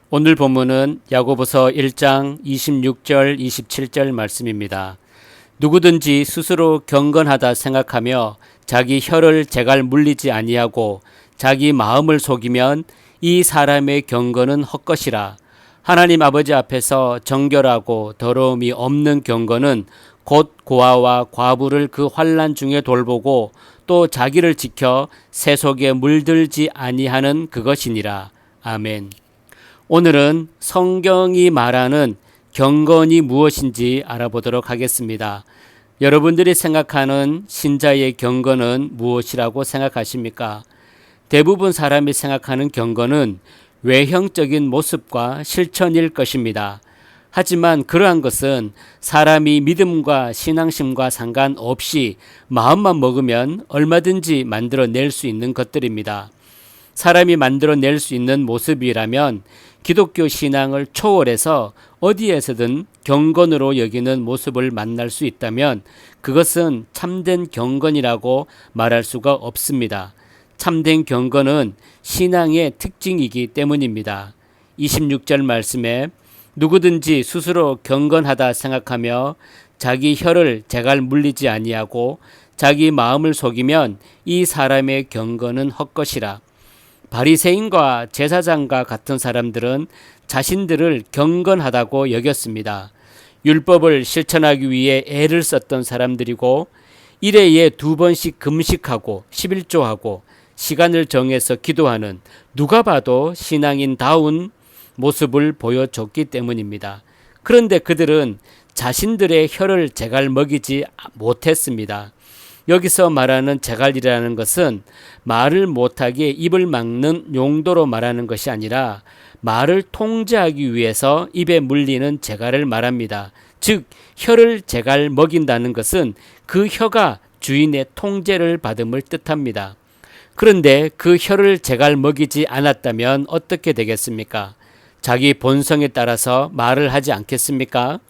오늘 본문은 야고보서 1장 26절 27절 말씀입니다. 누구든지 스스로 경건하다 생각하며 자기 혀를 제갈 물리지 아니하고 자기 마음을 속이면 이 사람의 경건은 헛것이라. 하나님 아버지 앞에서 정결하고 더러움이 없는 경건은 곧 고아와 과부를 그 환난 중에 돌보고 또 자기를 지켜 세속에 물들지 아니하는 그것이니라. 아멘. 오늘은 성경이 말하는 경건이 무엇인지 알아보도록 하겠습니다. 여러분들이 생각하는 신자의 경건은 무엇이라고 생각하십니까? 대부분 사람이 생각하는 경건은 외형적인 모습과 실천일 것입니다. 하지만 그러한 것은 사람이 믿음과 신앙심과 상관없이 마음만 먹으면 얼마든지 만들어낼 수 있는 것들입니다. 사람이 만들어낼 수 있는 모습이라면 기독교 신앙을 초월해서 어디에서든 경건으로 여기는 모습을 만날 수 있다면 그것은 참된 경건이라고 말할 수가 없습니다. 참된 경건은 신앙의 특징이기 때문입니다. 26절 말씀에 누구든지 스스로 경건하다 생각하며 자기 혀를 제갈 물리지 아니하고 자기 마음을 속이면 이 사람의 경건은 헛것이라. 바리새인과 제사장과 같은 사람들은 자신들을 경건하다고 여겼습니다. 율법을 실천하기 위해 애를 썼던 사람들이고 일회에 2번씩 금식하고 11조하고 시간을 정해서 기도하는 누가 봐도 신앙인다운 모습을 보여줬기 때문입니다. 그런데 그들은 자신들의 혀를 제갈 먹이지 못했습니다. 여기서 말하는 제갈이라는 것은 말을 못하게 입을 막는 용도로 말하는 것이 아니라 말을 통제하기 위해서 입에 물리는 제갈을 말합니다. 즉 혀를 제갈 먹인다는 것은 그 혀가 주인의 통제를 받음을 뜻합니다. 그런데 그 혀를 제갈 먹이지 않았다면 어떻게 되겠습니까? 자기 본성에 따라서 말을 하지 않겠습니까?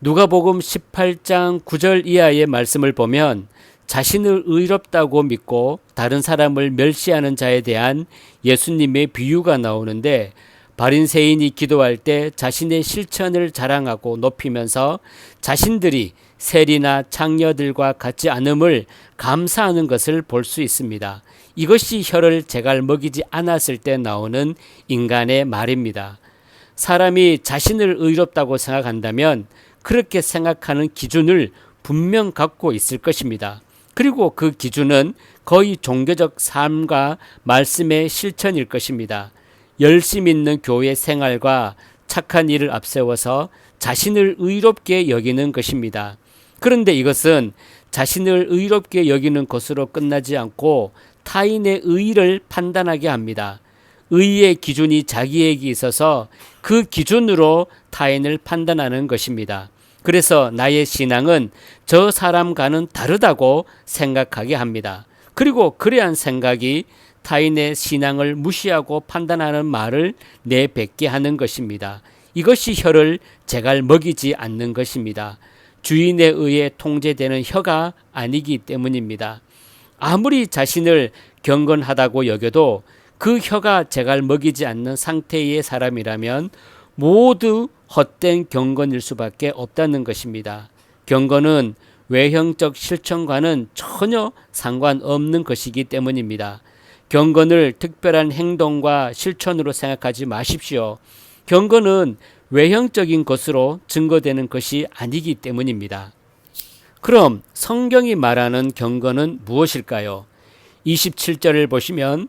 누가복음 18장 9절 이하의 말씀을 보면 자신을 의롭다고 믿고 다른 사람을 멸시하는 자에 대한 예수님의 비유가 나오는데 바리새인이 기도할 때 자신의 실천을 자랑하고 높이면서 자신들이 세리나 창녀들과 같지 않음을 감사하는 것을 볼 수 있습니다. 이것이 혀를 제갈 먹이지 않았을 때 나오는 인간의 말입니다. 사람이 자신을 의롭다고 생각한다면 그렇게 생각하는 기준을 분명 갖고 있을 것입니다. 그리고 그 기준은 거의 종교적 삶과 말씀의 실천일 것입니다. 열심 있는 교회 생활과 착한 일을 앞세워서 자신을 의롭게 여기는 것입니다. 그런데 이것은 자신을 의롭게 여기는 것으로 끝나지 않고 타인의 의의를 판단하게 합니다. 의의 기준이 자기에게 있어서 그 기준으로 타인을 판단하는 것입니다. 그래서 나의 신앙은 저 사람과는 다르다고 생각하게 합니다. 그리고 그러한 생각이 타인의 신앙을 무시하고 판단하는 말을 내뱉게 하는 것입니다. 이것이 혀를 제갈 먹이지 않는 것입니다. 주인에 의해 통제되는 혀가 아니기 때문입니다. 아무리 자신을 경건하다고 여겨도 그 혀가 제갈 먹이지 않는 상태의 사람이라면 모두 헛된 경건일 수밖에 없다는 것입니다. 경건은 외형적 실천과는 전혀 상관없는 것이기 때문입니다. 경건을 특별한 행동과 실천으로 생각하지 마십시오. 경건은 외형적인 것으로 증거되는 것이 아니기 때문입니다. 그럼 성경이 말하는 경건은 무엇일까요? 27절을 보시면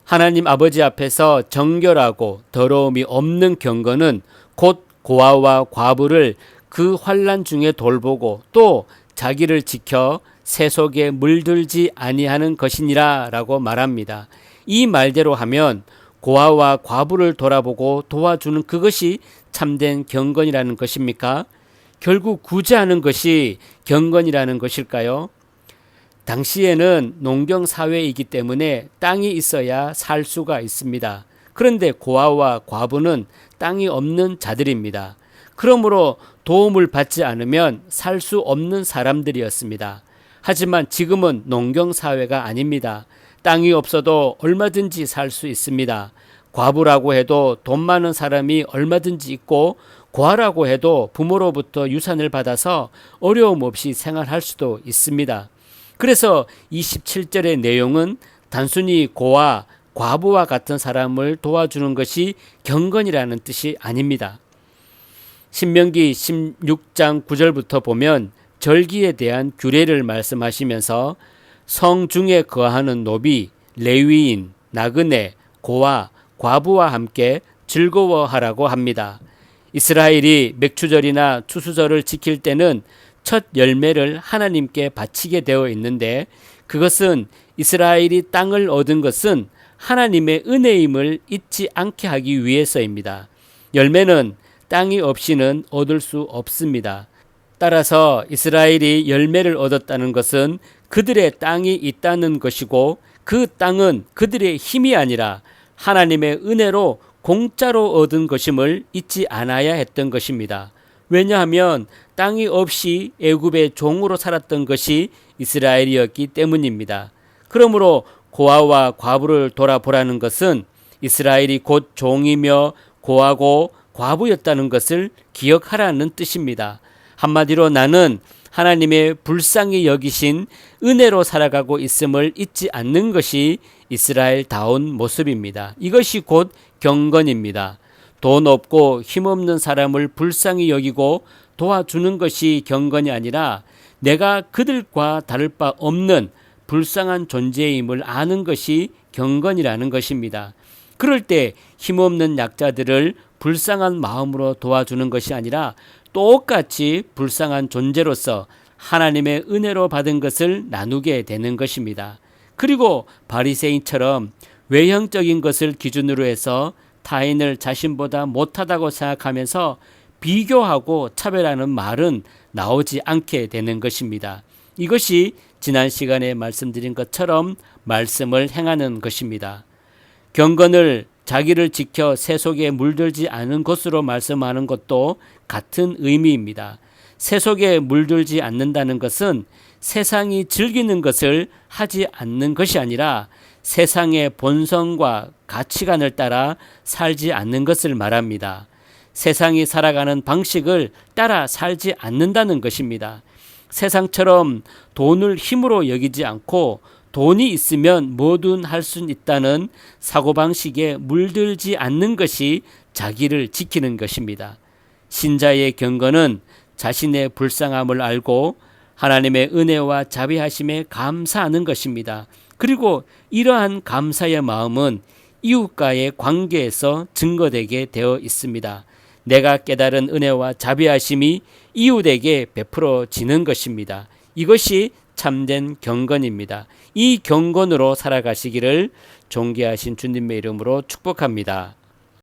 하나님 아버지 앞에서 정결하고 더러움이 없는 경건은 곧 고아와 과부를 그 환난 중에 돌보고 또 자기를 지켜 세속에 물들지 아니하는 것이니라 라고 말합니다. 이 말대로 하면 고아와 과부를 돌아보고 도와주는 그것이 참된 경건이라는 것입니까? 결국 구제하는 것이 경건이라는 것일까요? 당시에는 농경 사회이기 때문에 땅이 있어야 살 수가 있습니다. 그런데 고아와 과부는 땅이 없는 자들입니다. 그러므로 도움을 받지 않으면 살 수 없는 사람들이었습니다. 하지만 지금은 농경 사회가 아닙니다. 땅이 없어도 얼마든지 살 수 있습니다. 과부라고 해도 돈 많은 사람이 얼마든지 있고, 고아라고 해도 부모로부터 유산을 받아서 어려움 없이 생활할 수도 있습니다. 그래서 27절의 내용은 단순히 고아, 과부와 같은 사람을 도와주는 것이 경건이라는 뜻이 아닙니다. 신명기 16장 9절부터 보면 절기에 대한 규례를 말씀하시면서 성 중에 거하는 노비, 레위인, 나그네, 고아, 과부와 함께 즐거워하라고 합니다. 이스라엘이 맥추절이나 추수절을 지킬 때는 첫 열매를 하나님께 바치게 되어 있는데, 그것은 이스라엘이 땅을 얻은 것은 하나님의 은혜임을 잊지 않게 하기 위해서입니다. 열매는 땅이 없이는 얻을 수 없습니다. 따라서 이스라엘이 열매를 얻었다는 것은 그들의 땅이 있다는 것이고, 그 땅은 그들의 힘이 아니라 하나님의 은혜로 공짜로 얻은 것임을 잊지 않아야 했던 것입니다. 왜냐하면 땅이 없이 애굽의 종으로 살았던 것이 이스라엘이었기 때문입니다. 그러므로 고아와 과부를 돌아보라는 것은 이스라엘이 곧 종이며 고아고 과부였다는 것을 기억하라는 뜻입니다. 한마디로 나는 하나님의 불쌍히 여기신 은혜로 살아가고 있음을 잊지 않는 것이 이스라엘다운 모습입니다. 이것이 곧 경건입니다. 돈 없고 힘없는 사람을 불쌍히 여기고 도와주는 것이 경건이 아니라 내가 그들과 다를 바 없는 불쌍한 존재임을 아는 것이 경건이라는 것입니다. 그럴 때 힘없는 약자들을 불쌍한 마음으로 도와주는 것이 아니라 똑같이 불쌍한 존재로서 하나님의 은혜로 받은 것을 나누게 되는 것입니다. 그리고 바리새인처럼 외형적인 것을 기준으로 해서 타인을 자신보다 못하다고 생각하면서 비교하고 차별하는 말은 나오지 않게 되는 것입니다. 이것이 지난 시간에 말씀드린 것처럼 말씀을 행하는 것입니다. 경건을 자기를 지켜 세속에 물들지 않은 것으로 말씀하는 것도 같은 의미입니다. 세속에 물들지 않는다는 것은 세상이 즐기는 것을 하지 않는 것이 아니라 세상의 본성과 가치관을 따라 살지 않는 것을 말합니다. 세상이 살아가는 방식을 따라 살지 않는다는 것입니다. 세상처럼 돈을 힘으로 여기지 않고 돈이 있으면 뭐든 할 수 있다는 사고방식에 물들지 않는 것이 자기를 지키는 것입니다. 신자의 경건은 자신의 불쌍함을 알고 하나님의 은혜와 자비하심에 감사하는 것입니다. 그리고 이러한 감사의 마음은 이웃과의 관계에서 증거되게 되어 있습니다. 내가 깨달은 은혜와 자비하심이 이웃에게 베풀어지는 것입니다. 이것이 참된 경건입니다. 이 경건으로 살아가시기를 존귀하신 주님의 이름으로 축복합니다.